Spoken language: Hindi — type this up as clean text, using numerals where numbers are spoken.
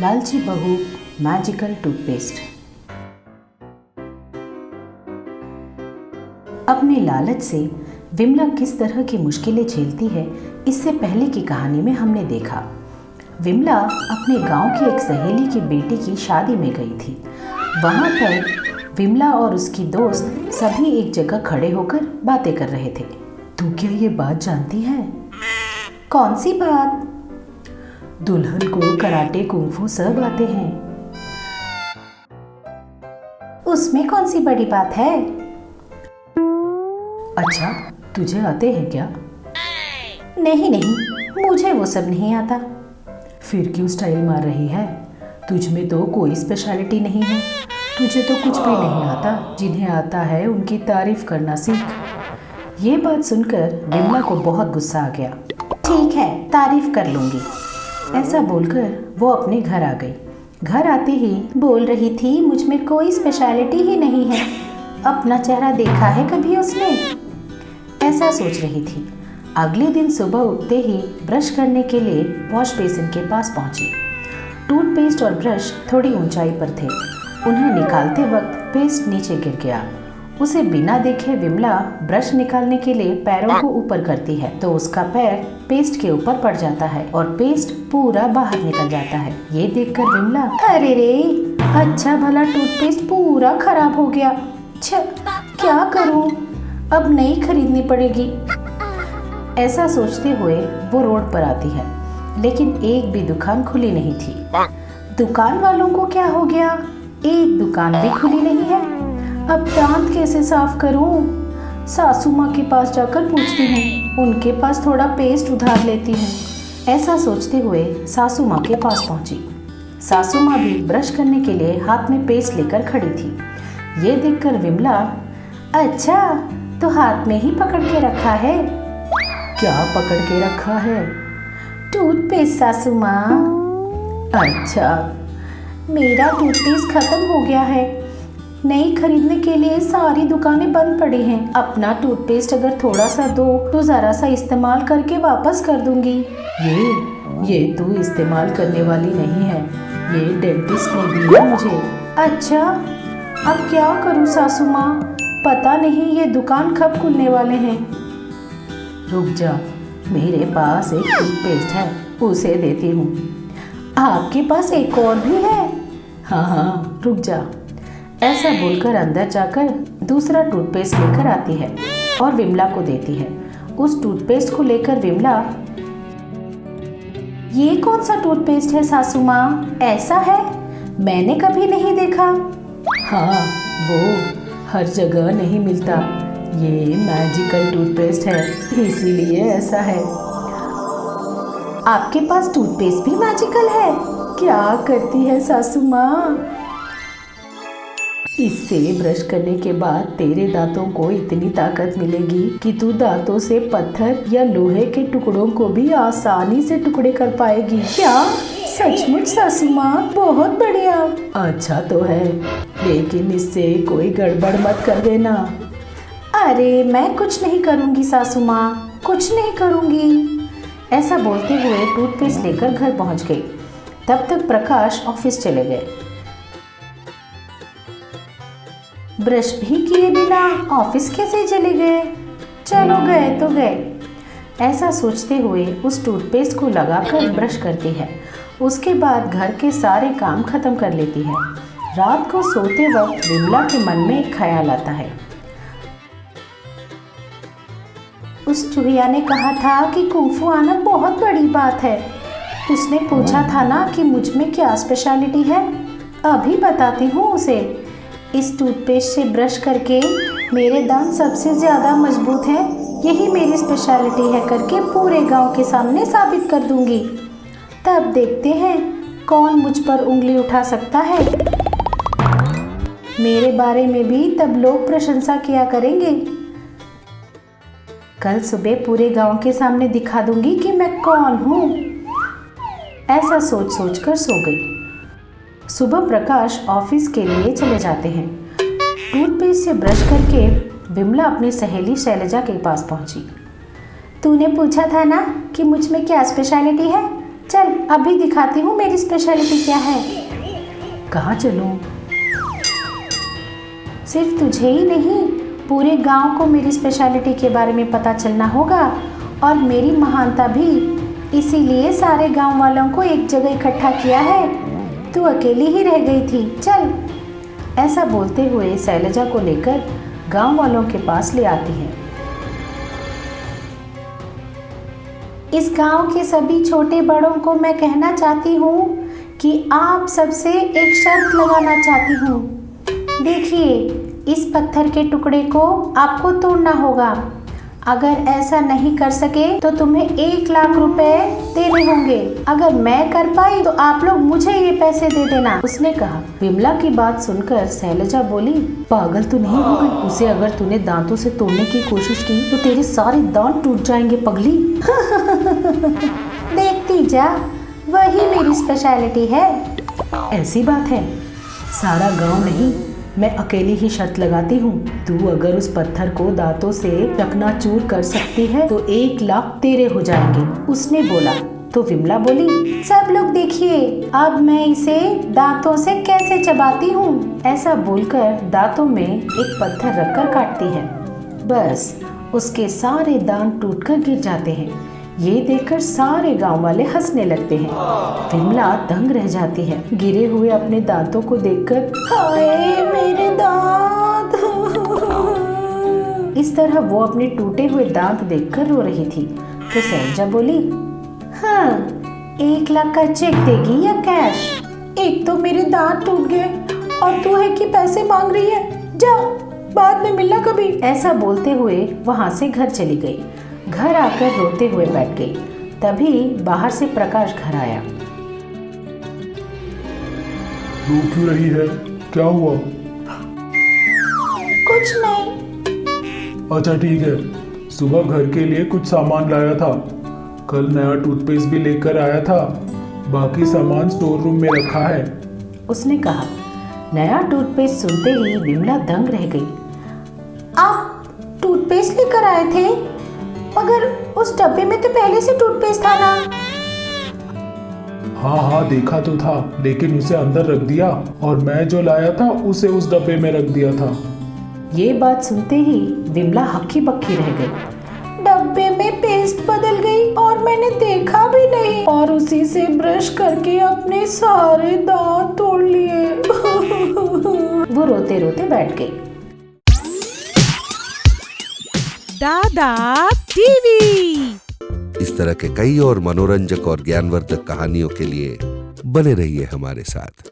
लालची बहू मैजिकल टूथपेस्ट। अपने लालच से विमला किस तरह की मुश्किलें झेलती है, इससे पहले की कहानी में हमने देखा। विमला अपने गांव की एक सहेली की बेटी की शादी में गई थी। वहां पर विमला और उसकी दोस्त सभी एक जगह खड़े होकर बातें कर रहे थे। तू क्या ये बात जानती है? कौन सी बात? दुल्हन को कराटे कुंफू सब आते हैं। उसमें कौन सी बड़ी बात है? अच्छा, तुझे आते हैं क्या? नहीं नहीं, मुझे वो सब नहीं आता। फिर क्यों स्टाइल मार रही है? तुझ में तो कोई स्पेशलिटी नहीं है। तुझे तो कुछ भी नहीं आता। जिन्हें आता है उनकी तारीफ करना सीख। ये बात सुनकर विमला को बहुत गुस्सा आ गया। ठीक है, तारीफ कर लूंगी। ऐसा बोलकर वो अपने घर आ गई। घर आते ही बोल रही थी, मुझ में कोई स्पेशलिटी ही नहीं है। अपना चेहरा देखा है कभी उसने? ऐसा सोच रही थी। अगले दिन सुबह उठते ही ब्रश करने के लिए वॉश बेसिन के पास पहुंची। टूथपेस्ट और ब्रश थोड़ी ऊंचाई पर थे। उन्हें निकालते वक्त पेस्ट नीचे गिर गया। उसे बिना देखे विमला ब्रश निकालने के लिए पैरों को ऊपर करती है तो उसका पैर पेस्ट के ऊपर पड़ जाता है और पेस्ट पूरा बाहर निकल जाता है। ये देखकर विमला, अरे रे, अच्छा भला टूथपेस्ट पूरा खराब हो गया। क्या करूं? अब नई खरीदनी पड़ेगी। ऐसा सोचते हुए वो रोड पर आती है, लेकिन एक भी दुकान खुली नहीं थी। दुकान वालों को क्या हो गया? एक दुकान भी खुली नहीं है। अब दांत कैसे साफ करूं? सासू माँ के पास जाकर पूछती हूँ, उनके पास थोड़ा पेस्ट उधार लेती हूँ। ऐसा सोचते हुए सासू माँ के पास पहुँची। सासू माँ भी ब्रश करने के लिए हाथ में पेस्ट लेकर खड़ी थी। ये देखकर विमला, अच्छा तो हाथ में ही पकड़ के रखा है? क्या पकड़ के रखा है? टूथपेस्ट सासू माँ। अच्छा, मेरा टूथपेस्ट खत्म हो गया है। नई खरीदने के लिए सारी दुकानें बंद पड़ी हैं। अपना टूथपेस्ट अगर थोड़ा सा दो तो जरा सा इस्तेमाल करके वापस कर दूंगी। ये तू इस्तेमाल करने वाली नहीं है, ये डेंटिस्ट ने दी है मुझे। अच्छा, अब क्या करूं सासू माँ? पता नहीं ये दुकान कब खुलने वाले हैं। रुक जा, मेरे पास एक टूथपेस्ट है, उसे देती हूँ। आपके पास एक और भी है? हाँ, रुक जा। ऐसा बोलकर अंदर जाकर दूसरा टूथपेस्ट लेकर आती है और विमला को देती है। उस टूथपेस्ट को लेकर विमला, ये कौन सा टूथपेस्ट है सासू माँ? ऐसा है, मैंने कभी नहीं देखा। हाँ, वो हर जगह नहीं मिलता। ये मैजिकल टूथपेस्ट है, इसीलिए ऐसा है। आपके पास टूथपेस्ट भी मैजिकल है? क्या करती है सासू माँ? इससे ब्रश करने के बाद तेरे दांतों को इतनी ताकत मिलेगी कि तू दांतों से पत्थर या लोहे के टुकड़ों को भी आसानी से टुकड़े कर पाएगी। क्या सचमुच सासू माँ? बहुत बढ़िया। अच्छा तो है, लेकिन इससे कोई गड़बड़ मत कर देना। अरे मैं कुछ नहीं करूँगी सासू माँ, कुछ नहीं करूँगी। ऐसा बोलते हुए टूथपेस्ट लेकर घर पहुँच गई। तब तक प्रकाश ऑफिस चले गए। ब्रश भी किए बिना ऑफिस कैसे चले गए? चलो गए तो गए। ऐसा सोचते हुए उस टूथपेस्ट को लगाकर ब्रश करती है। उसके बाद घर के सारे काम खत्म कर लेती है। रात को सोते वक्त विमला के मन में एक ख्याल आता है। उस चूहिया ने कहा था कि कुंफू आना बहुत बड़ी बात है। उसने पूछा था ना कि मुझ में क्या स्पेशलिटी है। अभी बताती हूँ उसे। इस टूथपेस्ट से ब्रश करके मेरे दांत सबसे ज़्यादा मजबूत हैं, यही मेरी स्पेशलिटी है करके पूरे गांव के सामने साबित कर दूंगी। तब देखते हैं कौन मुझ पर उंगली उठा सकता है। मेरे बारे में भी तब लोग प्रशंसा किया करेंगे। कल सुबह पूरे गांव के सामने दिखा दूंगी कि मैं कौन हूँ। ऐसा सोच सोच कर सो गई। सुबह प्रकाश ऑफिस के लिए चले जाते हैं। टूथपेस्ट से ब्रश करके विमला अपनी सहेली शैलजा के पास पहुंची। तूने पूछा था ना कि मुझ में क्या स्पेशलिटी है? चल अभी दिखाती हूँ मेरी स्पेशलिटी क्या है। कहाँ चलूं? सिर्फ तुझे ही नहीं, पूरे गांव को मेरी स्पेशलिटी के बारे में पता चलना होगा और मेरी महानता भी। इसीलिए सारे गांव वालों को एक जगह इकट्ठा किया है। तू अकेली ही रह गई थी। चल। ऐसा बोलते हुए शैलजा को लेकर गांव वालों के पास ले आती है। इस गांव के सभी छोटे बड़ों को मैं कहना चाहती हूँ कि आप सबसे एक शर्त लगाना चाहती हूँ। देखिए, इस पत्थर के टुकड़े को आपको तोड़ना होगा। अगर ऐसा नहीं कर सके तो तुम्हें 1 लाख रुपए देने होंगे। अगर मैं कर पाई तो आप लोग मुझे ये पैसे दे देना, उसने कहा। विमला की बात सुनकर शैलजा बोली, पागल तो नहीं हो गई? उसे अगर तूने दांतों से तोड़ने की कोशिश की तो तेरे सारे दांत टूट जाएंगे पगली। देखती जा, वही मेरी स्पेशलिटी है। ऐसी बात है? सारा गांव नहीं, मैं अकेली ही शर्त लगाती हूँ। तू अगर उस पत्थर को दांतों से चकनाचूर कर सकती है तो 1 लाख तेरे हो जाएंगे, उसने बोला। तो विमला बोली, सब लोग देखिए अब मैं इसे दांतों से कैसे चबाती हूँ। ऐसा बोलकर दांतों में एक पत्थर रखकर काटती है। बस उसके सारे दांत टूटकर गिर जाते हैं। ये देखकर सारे गांव वाले हंसने लगते हैं। विमला दंग रह जाती है। गिरे हुए अपने दांतों को देखकर, हाय मेरे दांत। इस तरह वो अपने टूटे हुए दांत देखकर रो रही थी। तो शैलजा बोली, हाँ, 1 लाख का चेक देगी या कैश? एक तो मेरे दांत टूट गए और तू है कि पैसे मांग रही है। जा, बाद में मिलना कभी। ऐसा बोलते हुए वहां से घर चली गई। घर आकर रोते हुए बैठ गई। तभी बाहर से प्रकाश घर आया। रो क्यों रही है? क्या हुआ? कुछ नहीं। अच्छा ठीक है, सुबह घर के लिए कुछ सामान लाया था। कल नया टूथपेस्ट भी लेकर आया था। बाकी सामान स्टोर रूम में रखा है, उसने कहा। नया टूथपेस्ट सुनते ही विमला दंग रह गई। आप टूथपेस्ट लेकर आए थे? मगर उस डब्बे में तो पहले से टूथपेस्ट था ना। हाँ देखा तो था, लेकिन उसे अंदर रख दिया और मैं जो लाया था उसे उस डब्बे में रख दिया था। ये बात सुनते ही विमला हक्की बक्की रह गई। डब्बे में पेस्ट बदल गई और मैंने देखा भी नहीं, और उसी से ब्रश करके अपने सारे दांत तोड़ लिए। वो रोते रोते बैठ गई। दादा टीवी। इस तरह के कई और मनोरंजक और ज्ञानवर्धक कहानियों के लिए बने रहिए हमारे साथ।